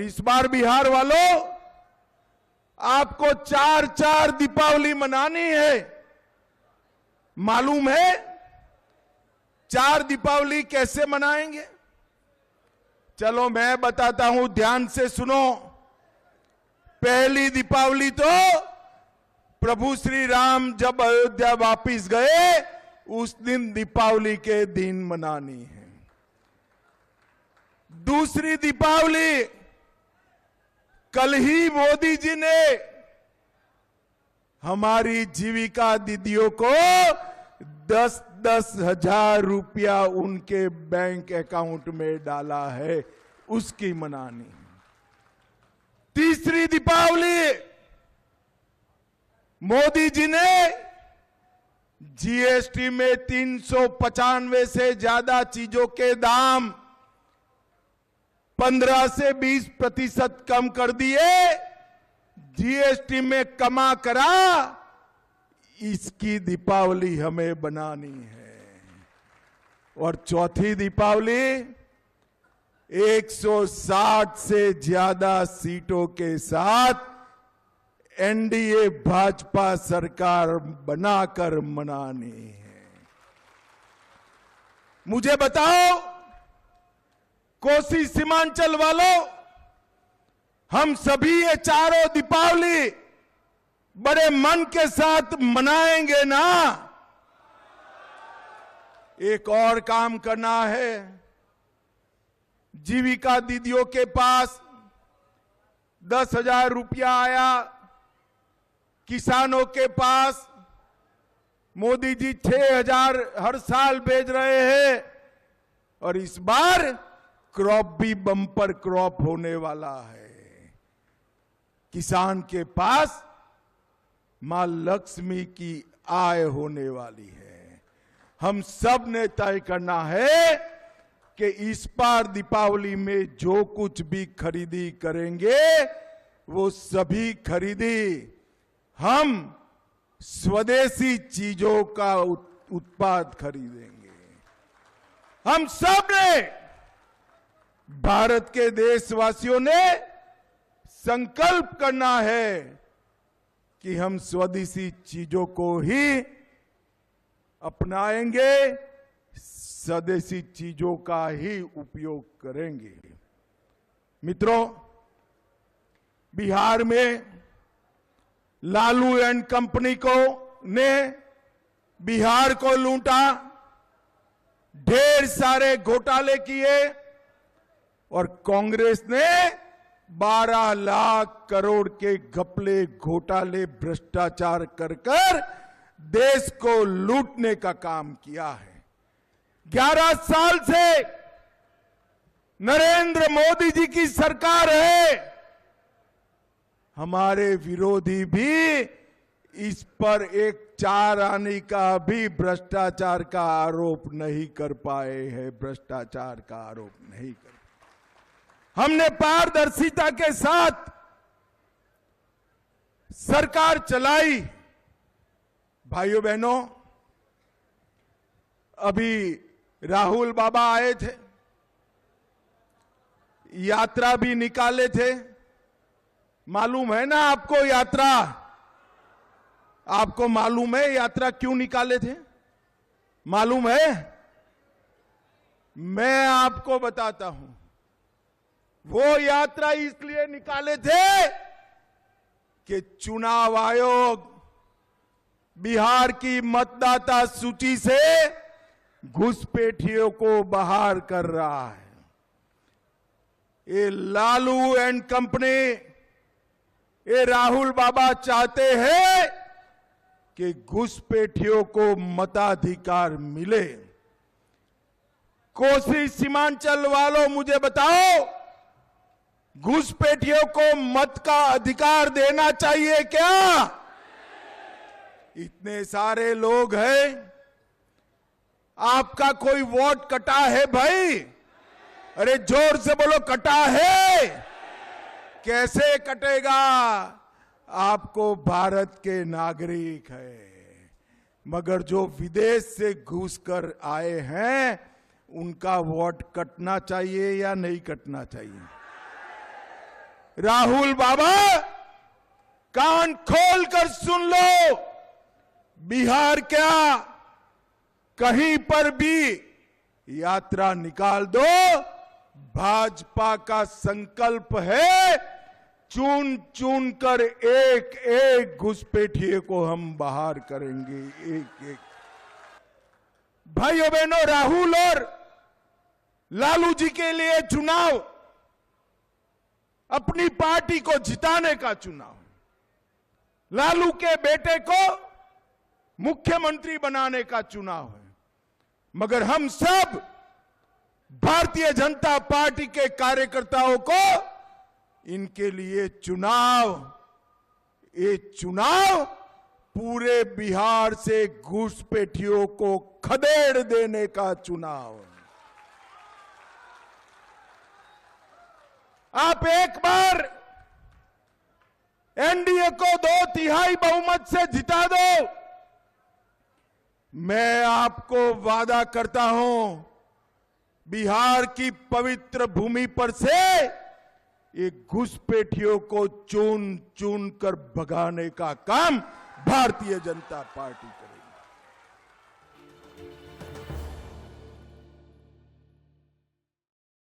इस बार बिहार वालों, आपको 4 दीपावली मनानी है। मालूम है 4 दीपावली कैसे मनाएंगे? चलो मैं बताता हूं, ध्यान से सुनो। पहली दीपावली तो प्रभु श्री राम जब अयोध्या वापिस गए उस दिन दीपावली के दिन मनानी है। दूसरी दीपावली कल ही मोदी जी ने हमारी जीविका दीदियों को 10-10 हजार रुपया उनके बैंक अकाउंट में डाला है, उसकी मनानी। तीसरी दीपावली मोदी जी ने जीएसटी में 395 से ज्यादा चीजों के दाम 15 से 20% कम कर दिए, जीएसटी में कमा करा। इसकी दीपावली हमें बनानी है। और चौथी दीपावली 160 से ज्यादा सीटों के साथ एनडीए भाजपा सरकार बनाकर मनानी है। मुझे बताओ कोसी सीमांचल वालों, हम सभी ये चारों दीपावली बड़े मन के साथ मनाएंगे ना? एक और काम करना है। जीविका दीदियों के पास 10,000 रुपया आया, किसानों के पास मोदी जी 6,000 हर साल भेज रहे हैं, और इस बार क्रॉप भी बम्पर क्रॉप होने वाला है। किसान के पास मां लक्ष्मी की आय होने वाली है। हम सब ने तय करना है कि इस बार दीपावली में जो कुछ भी खरीदी करेंगे वो सभी खरीदी हम स्वदेशी चीजों का उत्पाद खरीदेंगे। हम सब ने, भारत के देशवासियों ने संकल्प करना है कि हम स्वदेशी चीजों को ही अपनाएंगे, स्वदेशी चीजों का ही उपयोग करेंगे। मित्रों, बिहार में लालू एंड कंपनी ने बिहार को लूटा, ढेर सारे घोटाले किए, और कांग्रेस ने 12 लाख करोड़ के घपले, घोटाले, भ्रष्टाचार कर देश को लूटने का काम किया है। 11 साल से नरेंद्र मोदी जी की सरकार है। हमारे विरोधी भी इस पर एक 4 आने का भी भ्रष्टाचार का आरोप नहीं कर पाए हैं, भ्रष्टाचार का आरोप नहीं कर। हमने पारदर्शिता के साथ सरकार चलाई। भाइयों बहनों, अभी राहुल बाबा आए थे, यात्रा भी निकाले थे। मालूम है ना आपको यात्रा? आपको मालूम है यात्रा क्यों निकाले थे? मालूम है? मैं आपको बताता हूं। वो यात्रा इसलिए निकाले थे कि चुनाव आयोग बिहार की मतदाता सूची से घुसपैठियों को बाहर कर रहा है। ये लालू एंड कंपनी, ये राहुल बाबा चाहते हैं कि घुसपैठियों को मताधिकार मिले। कोसी सीमांचल वालों, मुझे बताओ, घुसपैठियों को मत का अधिकार देना चाहिए क्या? इतने सारे लोग हैं, आपका कोई वोट कटा है भाई? अरे जोर से बोलो, कटा है? कैसे कटेगा? आपको भारत के नागरिक है, मगर जो विदेश से घुस कर आए हैं उनका वोट कटना चाहिए या नहीं कटना चाहिए? राहुल बाबा, कान खोल कर सुन लो, बिहार क्या, कहीं पर भी यात्रा निकाल दो, भाजपा का संकल्प है चुन चुन कर एक एक घुसपैठिए को हम बाहर करेंगे, एक एक। भाइयों बहनों, राहुल और लालू जी के लिए चुनाव अपनी पार्टी को जिताने का चुनाव, लालू के बेटे को मुख्यमंत्री बनाने का चुनाव है। मगर हम सब भारतीय जनता पार्टी के कार्यकर्ताओं को इनके लिए चुनाव, ये चुनाव पूरे बिहार से घुसपैठियों को खदेड़ देने का चुनाव है। आप एक बार एनडीए को 2/3 बहुमत से जिता दो, मैं आपको वादा करता हूं, बिहार की पवित्र भूमि पर से ये घुसपैठियों को चुन चुन कर भगाने का काम भारतीय जनता पार्टी करेगी।